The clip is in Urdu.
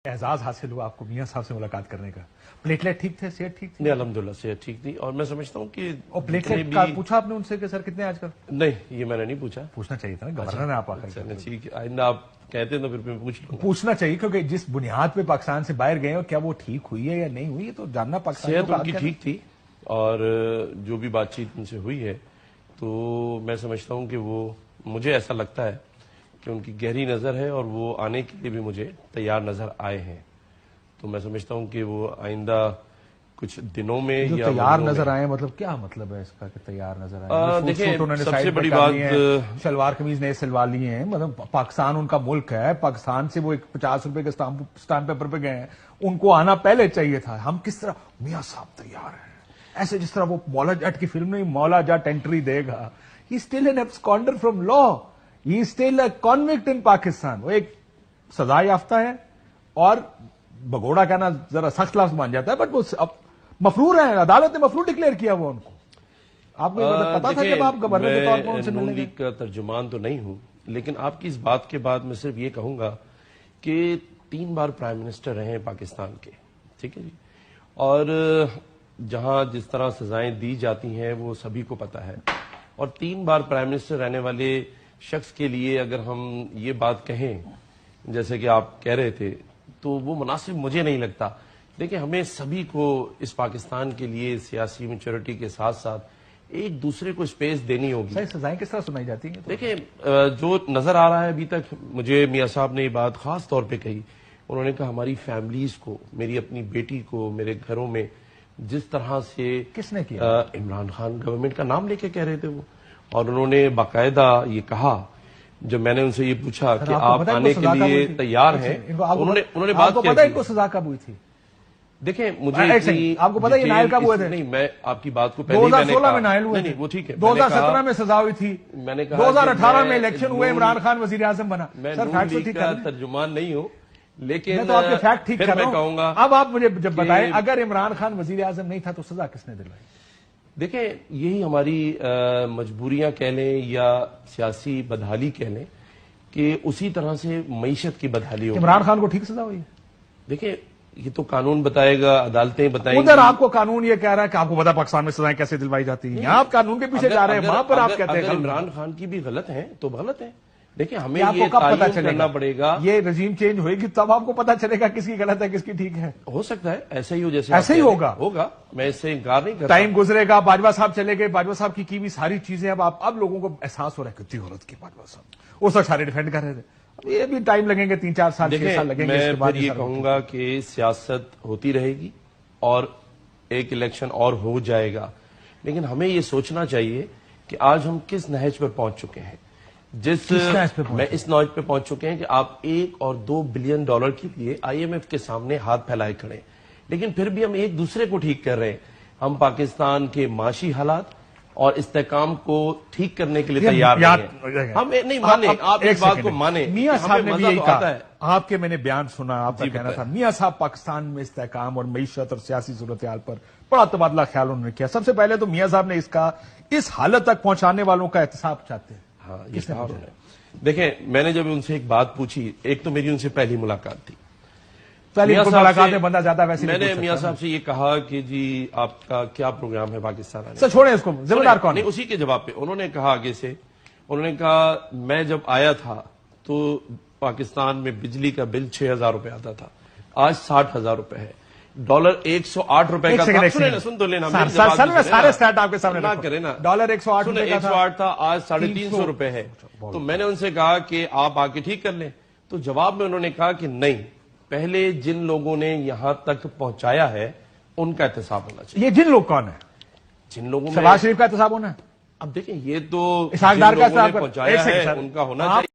اعزاز حاصل ہوا آپ کو میاں صاحب سے ملاقات کرنے کا. پلیٹلیٹ ٹھیک تھے, صحت ٹھیک تھی؟ نہیں الحمدللہ صحت ٹھیک تھی. اور میں سمجھتا ہوں کہ اور پلیٹلیٹ کا پوچھا آپ نے ان سے کہ سر کتنے آج کل؟ نہیں یہ میں نے نہیں پوچھا. پوچھنا چاہیے تھا نا, گورنر ہیں آپ آخر. ٹھیک ہے, آئندہ آپ کہتے ہیں تو پھر میں پوچھ لوں. پوچھنا چاہیے کیونکہ جس بنیاد پہ پاکستان سے باہر گئے اور کیا وہ ٹھیک ہوئی ہے یا نہیں ہوئی ہے تو جاننا پاکستان. صحت ان کی ٹھیک تھی اور جو بھی بات چیت ان سے ہوئی ہے تو میں سمجھتا ہوں کہ وہ, مجھے ایسا لگتا ہے کہ ان کی گہری نظر ہے اور وہ آنے کے لیے بھی مجھے تیار نظر آئے ہیں. تو میں سمجھتا ہوں کہ وہ آئندہ کچھ دنوں میں یا تیار نظر آئے, مطلب کیا مطلب ہے اس کا کہ تیار نظر آئے؟ دیکھیں سب سے بڑی بات, شلوار قمیض نئے سلوا لیے ہیں, مطلب پاکستان ان کا ملک ہے, پاکستان سے وہ 50 روپے کے اسٹامپ پیپر پہ گئے ہیں, ان کو آنا پہلے چاہیے تھا. ہم کس طرح میاں صاحب تیار ہیں ایسے جس طرح وہ مولا جٹ کی فلم نہیں, مولا جٹ انٹری دے گا. He still an absconder from law, he still a convict in Pakistan. وہ ایک سزا یافتہ ہے اور بگوڑا کہنا ذرا سخت لفظ مان جاتا ہے, بٹ وہ مفرور ہیں, عدالت نے مفرور ڈکلیئر کیا وہ ان کو. آپ کو پتا تھا جب آپ گورنر کے طور پر ان سے ملنے گئے؟ کا ترجمان تو نہیں ہوں, لیکن آپ کی اس بات کے بعد میں صرف یہ کہوں گا کہ 3 بار پرائم منسٹر رہے ہیں پاکستان کے, ٹھیک ہے جی, اور جہاں جس طرح سزائیں دی جاتی ہیں وہ سبھی کو پتا ہے. اور 3 بار پرائم منسٹر رہنے والے شخص کے لیے اگر ہم یہ بات کہیں جیسے کہ آپ کہہ رہے تھے تو وہ مناسب مجھے نہیں لگتا. دیکھیں ہمیں سبھی کو اس پاکستان کے لیے سیاسی میچورٹی کے ساتھ ساتھ ایک دوسرے کو اسپیس دینی ہوگی. صحیح, سزائیں کس طرح سنائی جاتی ہیں؟ دیکھیں جو نظر آ رہا ہے ابھی تک, مجھے میاں صاحب نے یہ بات خاص طور پہ کہی, انہوں نے کہا ہماری فیملیز کو, میری اپنی بیٹی کو, میرے گھروں میں جس طرح سے کس نے کیا؟ عمران خان گورنمنٹ کا نام لے کے کہہ رہے تھے وہ, اور انہوں نے باقاعدہ یہ کہا جب میں نے ان سے یہ پوچھا کہ آپ آنے کے لیے تیار ہیں, انہوں نے بات کیا ان کو سزا کب ہوئی تھی؟ دیکھیں مجھے آپ کو پتا یہ نائل کب ہوئے تھے؟ نہیں میں آپ کی بات کو پہلے 2016 میں نائل ہوئے تھے, وہ ٹھیک ہے, 2017 میں سزا ہوئی تھی, میں نے کہا 2018 میں الیکشن ہوئے, عمران خان وزیر اعظم بنا. میں نون لیگ کا ترجمان نہیں ہوں, لیکن میں تو آپ کے فیکٹ ٹھیک کر رہا ہوں. کہوں گا اب آپ مجھے جب بتائیں اگر عمران خان وزیر اعظم نہیں تھا تو سزا کس نے دلوائی؟ دیکھیں یہی ہماری مجبوریاں کہہ لیں یا سیاسی بدحالی کہہ لیں کہ اسی طرح سے معیشت کی بدحالی ہوگی. عمران خان کو ٹھیک سزا ہوئی؟ دیکھیں یہ تو قانون بتائے گا, عدالتیں بتائیں گی. ادھر آپ کو قانون یہ کہہ رہا ہے کہ آپ کو پتا پاکستان میں سزائیں کیسے دلوائی جاتی ہیں, یہاں آپ قانون کے پیچھے جا رہے ہیں, وہاں پر آپ کہتے ہیں عمران خان کی بھی غلط ہیں تو غلط ہیں. دیکھیں ہمیں یہ تعین کرنا پڑے گا, یہ رجیم چینج ہوئے گی تب آپ کو پتا چلے گا کس کی غلط ہے کس کی ٹھیک ہے. ہو سکتا ہے ایسا ہی ہو, جیسے ایسے ہی ہوگا, میں اس سے انکار نہیں کرتا. ٹائم گزرے گا, باجوہ صاحب چلے گئے, باجوہ صاحب کی ہوئی ساری چیزیں اب لوگوں کو احساس ہو رہا ہے کتنی غلط کی باجوہ صاحب, اس وقت سارے ڈیفینڈ کر رہے تھے. یہ بھی ٹائم لگیں گے, 3-4 سال 6 سال لگیں گے. میں پھر یہ کہوں گا کہ سیاست ہوتی رہے گی اور ایک الیکشن اور ہو جائے گا, لیکن ہمیں یہ سوچنا چاہیے کہ آج ہم کس نہج پر پہنچ چکے ہیں. میں اس نوج پہ پہنچ چکے ہیں کہ آپ $1 اور $2 بلین کے لیے IMF کے سامنے ہاتھ پھیلائے کھڑے, لیکن پھر بھی ہم ایک دوسرے کو ٹھیک کر رہے ہیں. ہم پاکستان کے معاشی حالات اور استحکام کو ٹھیک کرنے کے لیے تیار نہیں ہیں. ہم نہیں مانیں, آپ اس بات کو مانیں. میاں صاحب نے بھی یہی کہا, آپ کے میں نے بیان سنا, آپ کا کہنا تھا میاں صاحب پاکستان میں استحکام اور معیشت اور سیاسی صورتحال پر بڑا تبادلہ خیال انہوں نے کیا. سب سے پہلے تو میاں صاحب نے اس حالت تک پہنچانے والوں کا احتساب چاہتے ہیں. ہاں دیکھیں میں نے جب ان سے ایک بات پوچھی, ایک تو میری ان سے پہلی ملاقات تھی, پہلی ملاقات میں بندہ زیادہ ویسے میں نے میاں صاحب سے یہ کہا کہ جی آپ کا کیا پروگرام ہے پاکستان آنے؟ سر چھوڑیں اس کو, ذمہ دار کون؟ نہیں, اسی کے جواب پہ انہوں نے کہا آگے سے, انہوں نے کہا میں جب آیا تھا تو پاکستان میں بجلی کا بل 6,000 روپے آتا تھا, آج 60,000 روپے ہے. $108 کا تھا, سن تو لینا, سارے سٹیٹ آپ کے سامنے نہ کرے نا, $108 تھا, آج 350 روپے ہے. تو میں نے ان سے کہا کہ آپ آ کے ٹھیک کر لیں, تو جواب میں انہوں نے کہا کہ نہیں, پہلے جن لوگوں نے یہاں تک پہنچایا ہے ان کا احتساب ہونا چاہیے. یہ جن لوگ کون ہیں؟ جن لوگوں میں شہباز شریف کا احتساب ہونا ہے. اب دیکھیں یہ تو اسحاق ڈار کا پہنچایا ہے ان کا ہونا چاہیے.